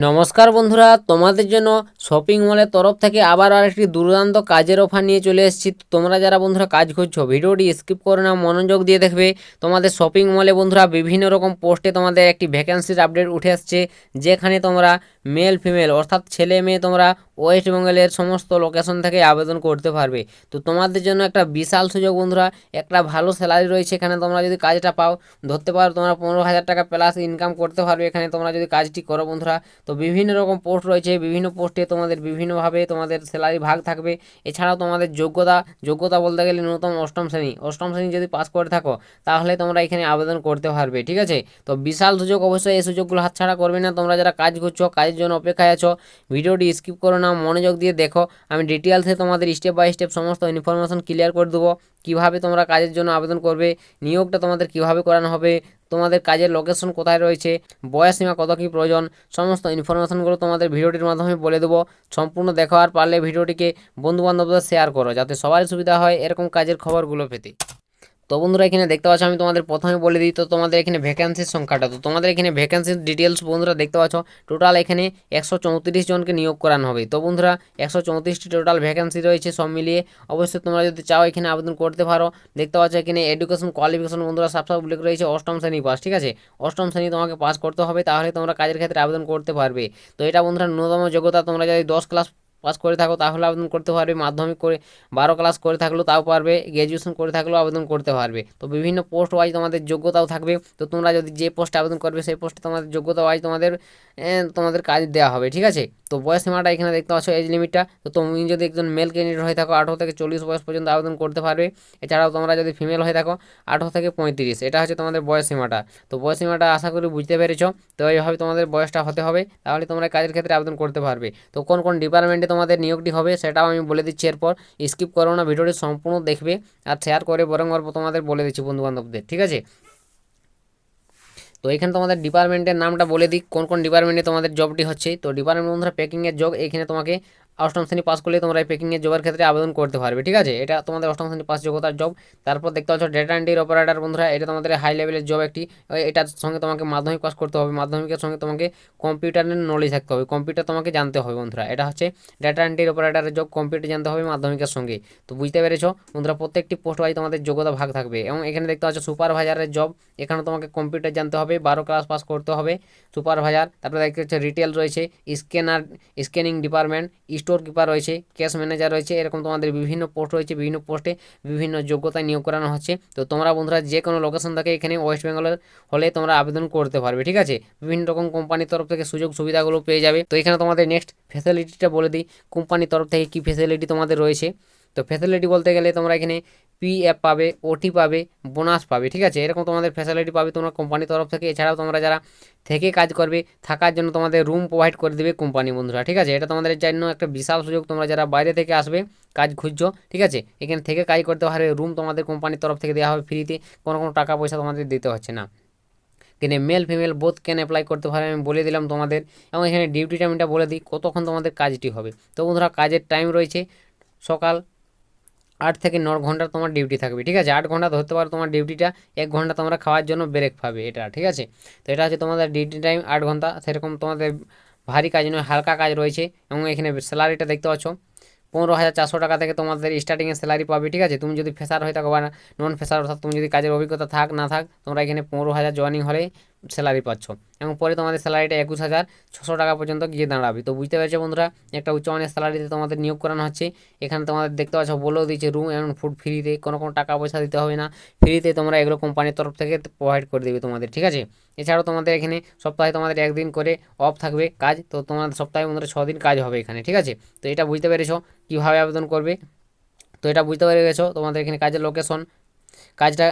নমস্কার বন্ধুরা, তোমাদের জন্য শপিং মলের তরফ থেকে আবার আরেকটি দুর্দান্ত কাজের অফার নিয়ে চলে এসেছি। তোমরা যারা বন্ধুরা কাজ করছো ভিডিওটি স্কিপ করে না, মনোযোগ দিয়ে দেখবে। তোমাদের শপিং মলে বন্ধুরা বিভিন্ন রকম পোস্টে তোমাদের একটি ভ্যাকেন্সির আপডেট উঠে আসছে, যেখানে তোমরা মেল ফিমেল অর্থাৎ ছেলে মেয়ে তোমরা ওয়েস্ট বেঙ্গলের সমস্ত লোকেশন থেকে আবেদন করতে পারবে। তো তোমাদের জন্য একটা বিশাল সুযোগ বন্ধুরা, একটা ভালো স্যালারি রয়েছে এখানে। তোমরা যদি কাজটা পাও, ধরতে পারো তোমরা 15,000 টাকা প্লাস ইনকাম করতে পারবে এখানে তোমরা যদি কাজটি করো বন্ধুরা। তো বিভিন্ন রকম পোস্ট রয়েছে, বিভিন্ন পোস্টে তোমাদের বিভিন্নভাবে তোমাদের স্যালারি ভাগ থাকবে। এছাড়াও তোমাদের যোগ্যতা বলতে গেলে ন্যূনতম অষ্টম শ্রেণী যদি পাস করে থাকো, তাহলে তোমরা এখানে আবেদন করতে পারবে। ঠিক আছে, তো বিশাল সুযোগ, অবশ্যই এই সুযোগগুলো হাতছাড়া করবে না। তোমরা যারা কাজ করছো, কাজের জন্য অপেক্ষায় আছো, ভিডিওটি স্কিপ করো না, মনোযোগ দিয়ে দেখো। আমি ডিটেলসে তোমাদের স্টেপ বাই স্টেপ সমস্ত ইনফরমেশন ক্লিয়ার করে দেবো। কীভাবে তোমরা কাজের জন্য আবেদন করবে, নিয়োগটা তোমাদের কীভাবে করানো হবে, তোমাদের কাজের লোকেশন কোথায় রয়েছে, বয়স সীমা কত কী প্রয়োজন, সমস্ত ইনফরমেশনগুলো তোমাদের ভিডিওটির মাধ্যমে বলে দেবো। সম্পূর্ণ দেখো, আর পারলে ভিডিওটিকে বন্ধুবান্ধবদের শেয়ার করো, যাতে সবারই সুবিধা হয় এরকম কাজের খবরগুলো পেতে। তো বন্ধুরা এখানে দেখতে পাচ্ছ, আমি তোমাদের প্রথমে বলে দিই। তো তোমাদের এখানে ভ্যাকেন্সির সংখ্যাটা, তো তোমাদের এখানে ভ্যাকেন্সির ডিটেলস বন্ধুরা দেখতে পাচ্ছ, টোটাল এখানে 134 জনকে নিয়োগ করানো হবে। তো বন্ধুরা 134টি টোটাল ভ্যাকেন্সি রয়েছে সব মিলিয়ে। অবশ্যই তোমরা যদি চাও এখানে আবেদন করতে পারো। দেখতে পাচ্ছ এখানে এডুকেশন কোয়ালিফিকেশন বন্ধুরা সব উল্লেখ রয়েছে অষ্টম শ্রেণী পাস। ঠিক আছে, অষ্টম শ্রেণী তোমাকে পাস করতে হবে, তাহলে তোমরা কাজের ক্ষেত্রে আবেদন করতে পারবে। তো এটা বন্ধুরা ন্যূনতম যোগ্যতা, তোমরা যদি 10 ক্লাস পাস করে থাকো তাহলে আবেদন করতে পারবে, মাধ্যমিক করে 12 ক্লাস করে থাকলেও তাও পারবে, গ্র্যাজুয়েশন করে থাকলেও আবেদন করতে পারবে। তো বিভিন্ন পোস্ট ওয়াইজ তোমাদের যোগ্যতাও থাকবে। তো তোমরা যদি যে পোস্টে আবেদন করবে সেই পোস্টে তোমাদের যোগ্যতা ওয়াইজ তোমাদের কাজ দেওয়া হবে। ঠিক আছে, তো বয়স সীমাটা এখানে দেখতে পাচ্ছ, এজ লিমিটটা। তো তুমি যদি একজন মেল ক্যান্ডিডেট হয়ে থাকো 18 থেকে 40 বয়স পর্যন্ত আবেদন করতে পারবে। এছাড়াও তোমরা যদি ফিমেল হয়ে থাকো 18 থেকে 35, এটা হচ্ছে তোমাদের বয়স সীমাটা। তো বয়স সীমাটা আশা করি বুঝতে পেরেছো। তো এইভাবে তোমাদের বয়সটা হতে হবে, তাহলে তোমরা কাজের ক্ষেত্রে আবেদন করতে পারবে। তো কোন কোন ডিপার্টমেন্টে তোমাদের নিয়োগটি হবে সেটাও আমি বলে দিচ্ছি এরপর। স্কিপ করো না, ভিডিওটি সম্পূর্ণ দেখবে আর শেয়ার করে বরং তোমাদের বলে দিচ্ছি বন্ধুবান্ধবদের। ঠিক আছে, তো এখানে তোমাদের ডিপার্টমেন্টের নামটা বলে দিই, কোন কোন ডিপার্টমেন্টে তোমাদের জবটি হচ্ছে। তো ডিপার্টমেন্ট বন্ধুরা প্যাকিংয়ের জব, এখানে তোমাকে অষ্টম শ্রেণী পাস করলে তোমরা এই প্যাকিংয়ের জবের ক্ষেত্রে আবেদন করতে পারবে। ঠিক আছে, এটা তোমাদের অষ্টম শ্রেণী পাস যোগ্যতার জব। তারপর দেখতে পাচ্ছ ডেটা এন্ট্রি অপারেটর বন্ধুরা, এটা তোমাদের হাই লেভেলের জব একটি। এটার সঙ্গে তোমাকে মাধ্যমিক পাস করতে হবে, মাধ্যমিকের সঙ্গে তোমাকে কম্পিউটারের নলেজ থাকতে হবে, কম্পিউটার তোমাকে জানতে হবে বন্ধুরা। এটা হচ্ছে ডেটা এন্ট্রি অপারেটরের জব, কম্পিউটার জানতে হবে মাধ্যমিকের সঙ্গে। তো বুঝতে পেরেছো বন্ধুরা, প্রত্যেকটি পোস্ট ওয়াইজ তোমাদের যোগ্যতা ভাগ থাকবে। এবং এখানে দেখতে পাচ্ছ সুপারভাইজারের জব, এখানে তোমাকে কম্পিউটার জানতে হবে, 12 ক্লাস পাস করতে হবে, সুপারভাইজার। তারপরে দেখতে হচ্ছে রিটেল রয়েছে, স্ক্যানিং ডিপার্টমেন্ট, স্টোর কিপার রয়েছে, ক্যাশ ম্যানেজার রয়েছে। এরকম তোমাদের বিভিন্ন পোস্ট রয়েছে, বিভিন্ন পোস্টে বিভিন্ন যোগ্যতায় নিয়োগ করানো হচ্ছে। তো তোমরা বন্ধুরা যে কোনো লোকেশন থেকে এখানে ওয়েস্ট বেঙ্গলের হলে তোমরা আবেদন করতে পারবে। ঠিক আছে, বিভিন্ন রকম কোম্পানির তরফ থেকে সুযোগ সুবিধাগুলো পেয়ে যাবে। তো এখানে তোমাদের নেক্সট ফ্যাসিলিটিটা বলে দিই, কোম্পানির তরফ থেকে কী ফ্যাসিলিটি তোমাদের রয়েছে। তো ফ্যাসিলিটি বলতে গেলে তোমরা এখানে পিএফ পাবে, ওটি পাবে, বোনাস পাবে। ঠিক আছে, এরকম তোমাদের ফ্যাসিলিটি পাবে তোমরা কোম্পানির তরফ থেকে। এছাড়াও তোমরা যারা থেকে কাজ করবে, থাকার জন্য তোমাদের রুম প্রোভাইড করে দেবে কোম্পানি বন্ধুরা। ঠিক আছে, এটা তোমাদের জন্য একটা বিশাল সুযোগ। তোমরা যারা বাইরে থেকে আসবে কাজ খুঁজছো, ঠিক আছে, এখানে থেকে কাজ করতে পারবে, রুম তোমাদের কোম্পানির তরফ থেকে দেওয়া হবে ফ্রিতে, কোনো টাকা পয়সা তোমাদের দিতে হচ্ছে না। কিন্তু male female both can apply করতে পারে, আমি বলে দিলাম তোমাদের। এবং এখানে ডিউটি টাইমটা বলে দিই কতক্ষণ তোমাদের কাজটি হবে। তো বন্ধুরা কাজের টাইম রয়েছে সকাল 8 থেকে 9 ঘন্টা তোমার ডিউটি থাকবে। ঠিক আছে, 8 ঘন্টা ধরতে পারো তোমার ডিউটিটা, 1 ঘন্টা তোমরা খাওয়ার জন্য ব্রেক পাবে এটা। ঠিক আছে, তো এটা হচ্ছে তোমাদের ডিউটি টাইম 8 ঘন্টা। সেরকম তোমাদের ভারী কাজ নয়, হালকা কাজ রয়েছে। এবং এখানে স্যালারিটা দেখতে পাচ্ছ 15,400 টাকা থেকে তোমাদের স্টার্টিংয়ে স্যালারি পাবে। ঠিক আছে, তুমি যদি ফ্রেশার হয়ে থাকো বা নন ফ্রেশার, অর্থাৎ তুমি যদি কাজের অভিজ্ঞতা থাক না থাক, তোমরা এখানে 15,000 জয়েনিং হলে স্যালারি পাচ্ছ। এবং পরে তোমাদের স্যালারিটা 21,600 টাকা পর্যন্ত গিয়ে দাঁড়াবে। তো বুঝতে পেরেছো বন্ধুরা, একটা উচ্চমানের স্যালারিতে তোমাদের নিয়োগ করানো হচ্ছে। এখানে তোমাদের দেখতে পাচ্ছ বলেও দিয়েছে রুম এবং ফুড ফ্রিতে, কোনো টাকা পয়সা দিতে হবে না, ফ্রিতে তোমরা এগুলো কোম্পানির তরফ থেকে প্রোভাইড করে দেবে তোমাদের। ঠিক আছে, এছাড়াও তোমাদের এখানে সপ্তাহে তোমাদের 1 দিন করে অফ থাকবে কাজ। তো তোমাদের সপ্তাহে বন্ধুরা 6 দিন কাজ হবে এখানে। ঠিক আছে, তো এটা বুঝতে পেরেছো কীভাবে আবেদন করবে। তো এটা বুঝতে পেরে গেছো তোমাদের এখানে কাজের লোকেশন, কাজটা।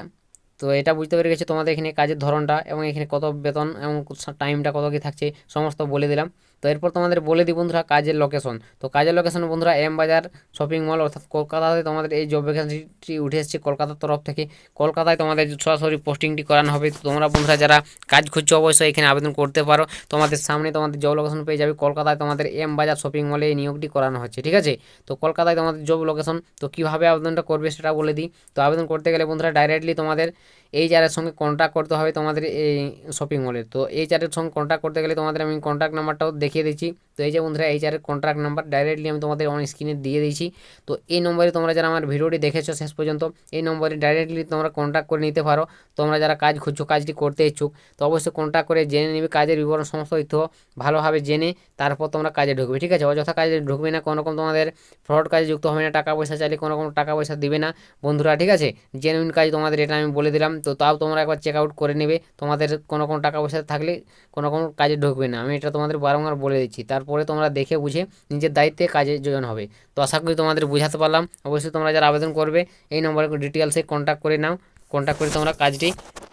তো এটা বুঝতে পেরে গেছো তোমাদের এখানে কাজের ধরনটা, এবং এখানে কত বেতন এবং টাইমটা কত কী থাকছে সমস্ত বলে দিলাম। তো এরপর তোমাদের বলে দিই বন্ধুরা কাজের লোকেশন। তো কাজের লোকেশন বন্ধুরা এম বাজার শপিং মল, অর্থাৎ কলকাতাতে তোমাদের এই জব ভ্যাকেন্সিটি উঠে এসেছে কলকাতার তরফ থেকে। কলকাতায় তোমাদের সরাসরি পোস্টিংটি করানো হবে। তো তোমরা বন্ধুরা যারা কাজ খুঁজছো অবশ্যই এখানে আবেদন করতে পারো। তোমাদের সামনে তোমাদের জব লোকেশন পেয়ে যাবে, কলকাতায় তোমাদের এম বাজার শপিং মলে এই নিয়োগটি করানো হচ্ছে। ঠিক আছে, তো কলকাতায় তোমাদের জব লোকেশন। তো কীভাবে আবেদনটা করবে সেটা বলে দিই। তো আবেদন করতে গেলে বন্ধুরা ডাইরেক্টলি তোমাদের এইচআরের সঙ্গে কন্ট্যাক্ট করতে হবে তোমাদের এই শপিং মলের। তো এইচআরের সঙ্গে কন্ট্যাক্ট করতে গেলে তোমাদের আমি কন্ট্যাক্ট নাম্বারটাও দেখিয়ে দিচ্ছি। তো এই যে বন্ধুরা এইচআরের কন্ট্যাক্ট নাম্বার ডাইরেক্টলি আমি তোমাদের অন স্ক্রিনে দিয়ে দিয়েছি। তো এই নম্বরে তোমরা যারা আমার ভিডিওটি দেখেছো শেষ পর্যন্ত, এই নম্বরে ডাইরেক্টলি তোমরা কন্ট্যাক্ট করে নিতে পারো। তোমরা যারা কাজ খুঁজছো, কাজটি করতে ইচ্ছুক, তো অবশ্যই কন্ট্যাক্ট করে জেনে নিবে কাজের বিবরণ, সমস্ত তথ্য ভালোভাবে জেনে তারপর তোমরা কাজে ঢুকবে, ঠিক আছে? অযথা কাজে ঢুকবে না, কোনো রকম তোমাদের ফ্রড কাজে যুক্ত হবে না, টাকা পয়সা চাইলে কোনো রকম টাকা পয়সা দিবে না বন্ধুরা, ঠিক আছে? জেনুইন কাজ তোমাদের, এটা আমি বলে দিলাম। তো তাও তোমরা একবার চেক আউট করে নেবে, তোমাদের কোনো রকম টাকা পয়সা থাকলে কোনো রকম কাজে ঢুকবে না, আমি এটা তোমাদের বারংবার বলে দিচ্ছি। তারপরে তোমরা দেখে বুঝে নিজের দায়িত্বে কাজে জয়েন হবে। তো আশা করি তোমাদের বোঝাতে পারলাম। অবশ্যই তোমরা যারা আবেদন করবে এই নম্বরে ডিটেলসে কন্ট্যাক্ট করে নাও, কন্ট্যাক্ট করে তোমরা কাজটি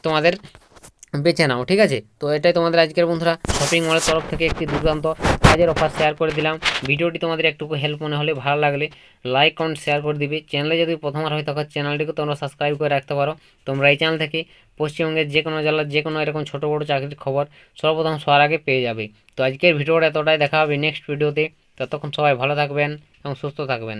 তোমাদের বেছে নাও, ঠিক আছে? তো এটাই তোমাদের আজকের বন্ধুরা শপিং মলের তরফ থেকে একটি দুর্দান্ত কাজের অফার শেয়ার করে দিলাম। ভিডিওটি তোমাদের একটুকু হেল্প মনে হলে, ভালো লাগলে লাইক কমেন্ট শেয়ার করে দিবে। চ্যানেলে যদি প্রথমবার হয়ে থাকো চ্যানেলটিকে তোমরা সাবস্ক্রাইব করে রাখতে পারো। তোমরা এই চ্যানেল থেকে পশ্চিমবঙ্গের যে কোনো জেলার যে কোনো এরকম ছোটো বড়ো চাকরির খবর সর্বপ্রথম সবার আগে পেয়ে যাবে। তো আজকের ভিডিওটা এতটাই, দেখা হবে নেক্সট ভিডিওতে। ততক্ষণ সবাই ভালো থাকবেন এবং সুস্থ থাকবেন।